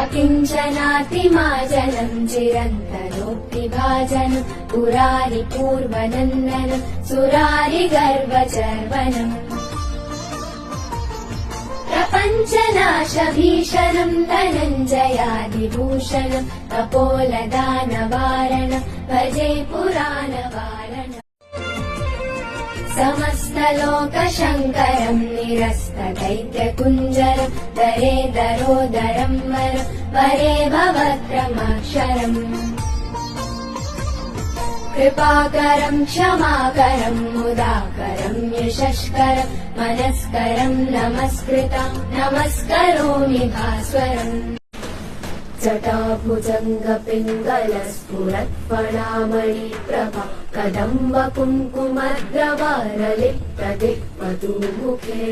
अकिञ्चनातिमाजनम् चिरन्तनोक्तिभाजनम् पुरारि पूर्वनन्दनम् सुरारि गर्वचर्वनम् प्रपञ्चनाशभीषणम् धनञ्जयादिभूषणम् कपोलदानवारणम् भजे पुराणवारणम् समस्तलोकशङ्करम् निरस्तदैत्यकुञ्जरम् दरे दरोदरम् वरम् वरे भवक्रमाक्षरम् कृपाकरम् क्षमाकरम् मुदाकरम् यशस्करम् मनस्करम् नमस्कृतम् नमस्करोमि भास्वरम् जटाभुजङ्गपिङ्गलस्फुरत्फणामणिप्रभा कदम्ब कुङ्कुमद्रवारलिप्तदिक्पतु मुखे।